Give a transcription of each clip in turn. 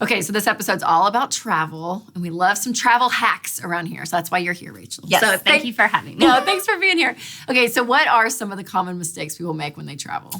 Okay, so this episode's all about travel, and we love some travel hacks around here. So that's why you're here, Rachel. Yes, so thank you for having me. No, thanks for being here. Okay, so what are some of the common mistakes people make when they travel?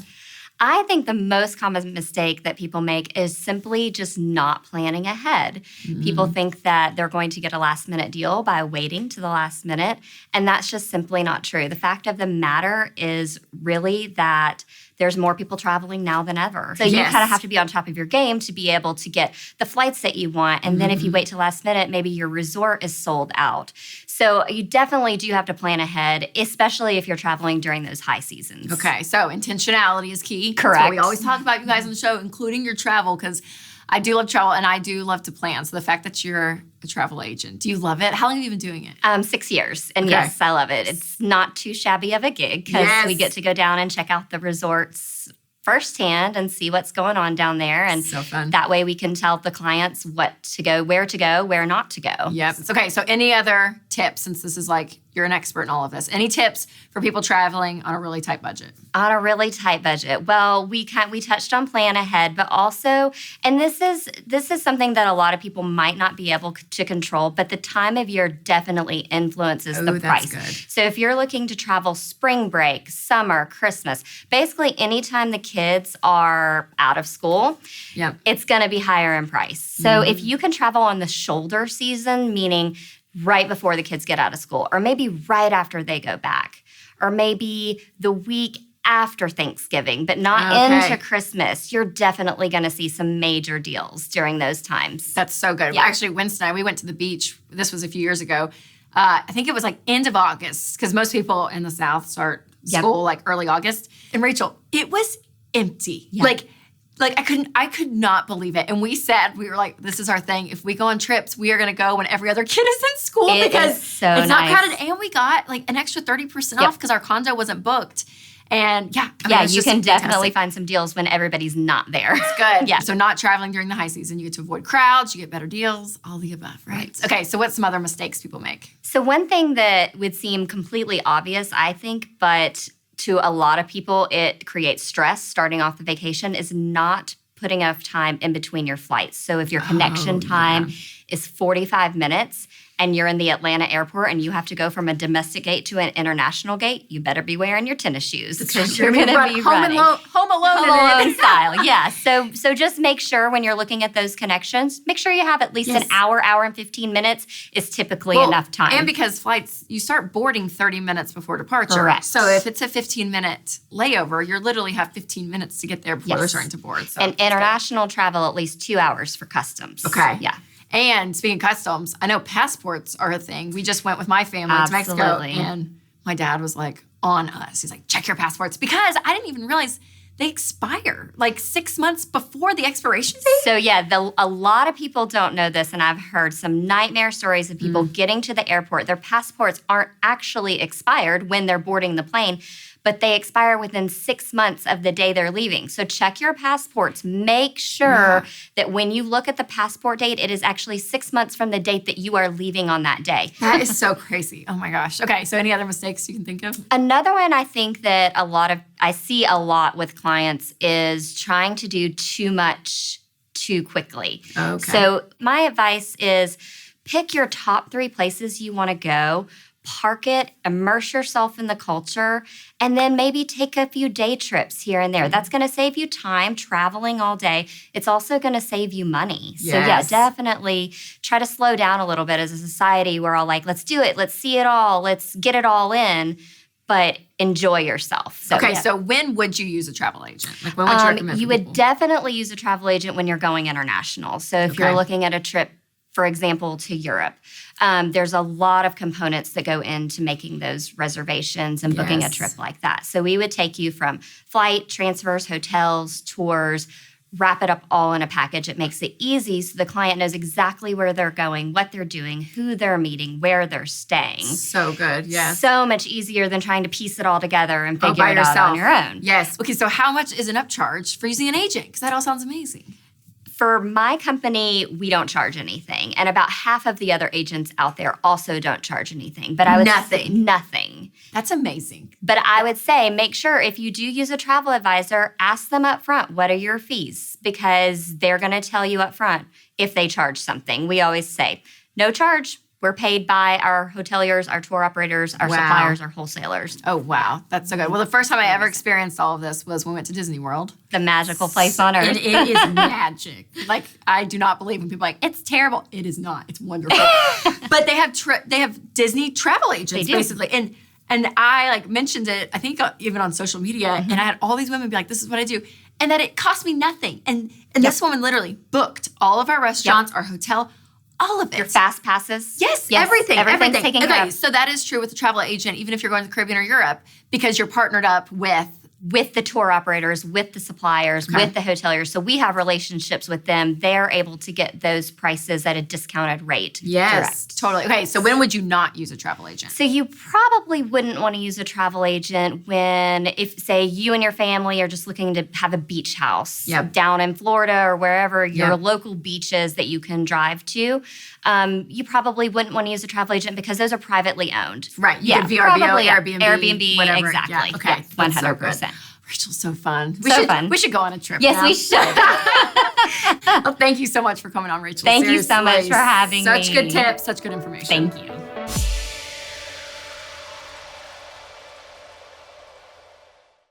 I think the most common mistake that people make is simply just not planning ahead. People think that they're going to get a last minute deal by waiting to the last minute, and that's just simply not true. The fact of the matter is really that there's more people traveling now than ever. So you kind of have to be on top of your game to be able to get the flights that you want. And then if you wait till last minute, maybe your resort is sold out. So you definitely do have to plan ahead, especially if you're traveling during those high seasons. Okay, so intentionality is key. Correct. That's what we always talk about, you guys on the show, including your travel, because I do love travel and I do love to plan. So the fact that you're a travel agent, do you love it? How long have you been doing it? 6 years. And yes, I love it. It's not too shabby of a gig because we get to go down and check out the resorts firsthand and see what's going on down there. And so fun. That way we can tell the clients what to go, where not to go. Yep. Okay, so any other tips, since this is like you're an expert in all of this, any tips for people traveling on a really tight budget? On a really tight budget. Well, we touched on plan ahead, but also, and this is something that a lot of people might not be able to control, but the time of year definitely influences the price. That's good. So if you're looking to travel spring break, summer, Christmas, basically anytime the kids are out of school, it's going to be higher in price. So if you can travel on the shoulder season, meaning right before the kids get out of school, or maybe right after they go back, or maybe the week after Thanksgiving, but not into Christmas, you're definitely going to see some major deals during those times. That's so good. Yeah. Actually, Wednesday night, we went to the beach. This was a few years ago. I think it was like end of August, because most people in the South start school like early August. And Rachel, it was empty. Like I could not believe it. And we were like, this is our thing. If we go on trips, we are going to go when every other kid is in school because it's not crowded. And we got like an extra 30% off because our condo wasn't booked. And you can definitely find some deals when everybody's not there. It's good. So not traveling during the high season, you get to avoid crowds, you get better deals, all the above, right? Okay, so what's some other mistakes people make? So one thing that would seem completely obvious, I think, but to a lot of people, it creates stress starting off the vacation, is not putting enough time in between your flights. So if your connection time is 45 minutes and you're in the Atlanta airport and you have to go from a domestic gate to an international gate, you better be wearing your tennis shoes because you're going to be running. Home alone style. Yeah. So just make sure when you're looking at those connections, make sure you have at least an hour and 15 minutes is typically enough time. And because flights, you start boarding 30 minutes before departure. Correct. So if it's a 15-minute layover, you literally have 15 minutes to get there before they're starting to board. So and international travel, at least 2 hours for customs. Okay. Yeah. And speaking of customs, I know passports are a thing. We just went with my family to Mexico, and my dad was like on us. He's like, check your passports, because I didn't even realize they expire like 6 months before the expiration date. So a lot of people don't know this, and I've heard some nightmare stories of people getting to the airport. Their passports aren't actually expired when they're boarding the plane, but they expire within 6 months of the day they're leaving. So check your passports. Make sure that when you look at the passport date, it is actually 6 months from the date that you are leaving on that day. That is so crazy. Oh my gosh. Okay, so any other mistakes you can think of? Another one I think that I see a lot with clients is trying to do too much too quickly. Okay. So my advice is pick your top 3 places you want to go, park it, immerse yourself in the culture, and then maybe take a few day trips here and there. That's going to save you time traveling all day. It's also going to save you money. Yes. So definitely try to slow down a little bit as a society. We're all like, let's do it. Let's see it all. Let's get it all in. But enjoy yourself. So when would you use a travel agent? Like when would you recommend You would definitely use a travel agent when you're going international. So if you're looking at a trip, for example, to Europe, there's a lot of components that go into making those reservations and booking a trip like that. So we would take you from flight, transfers, hotels, tours, wrap it up all in a package. It makes it easy so the client knows exactly where they're going, what they're doing, who they're meeting, where they're staying. So good, yes. So much easier than trying to piece it all together and figure it out on your own. Yes. Okay, so how much is an upcharge for using an agent? Because that all sounds amazing. For my company, we don't charge anything. And about half of the other agents out there also don't charge anything. But I would say nothing. That's amazing. But I would say make sure if you do use a travel advisor, ask them up front, what are your fees? Because they're going to tell you up front if they charge something. We always say, no charge. We're paid by our hoteliers, our tour operators, our suppliers, our wholesalers. Oh, wow. That's so good. Well, the first time I ever experienced all of this was when we went to Disney World. The magical place on earth. And it is magic. Like, I do not believe when people are like, it's terrible. It is not. It's wonderful. But they have Disney travel agents, basically. And I like mentioned it, I think even on social media, and I had all these women be like, this is what I do. And that it cost me nothing. And this woman literally booked all of our restaurants, our hotel, all of it. Your fast passes? Yes, everything. Everything's taken care of. So that is true with the travel agent, even if you're going to the Caribbean or Europe, because you're partnered up with the tour operators, with the suppliers, with the hoteliers. So we have relationships with them. They're able to get those prices at a discounted rate. Yes, totally. Okay, so when would you not use a travel agent? So you probably wouldn't want to use a travel agent when, if, say, you and your family are just looking to have a beach house down in Florida or wherever your local beaches that you can drive to. You probably wouldn't want to use a travel agent because those are privately owned. Right. You could VRBO, Airbnb, whatever. exactly. Yeah. Okay. 100%. Rachel, so fun. We should go on a trip. Yes, we should. Well, thank you so much for coming on, Rachel. Thank you so much for having me. Such good tips, such good information. Thank you.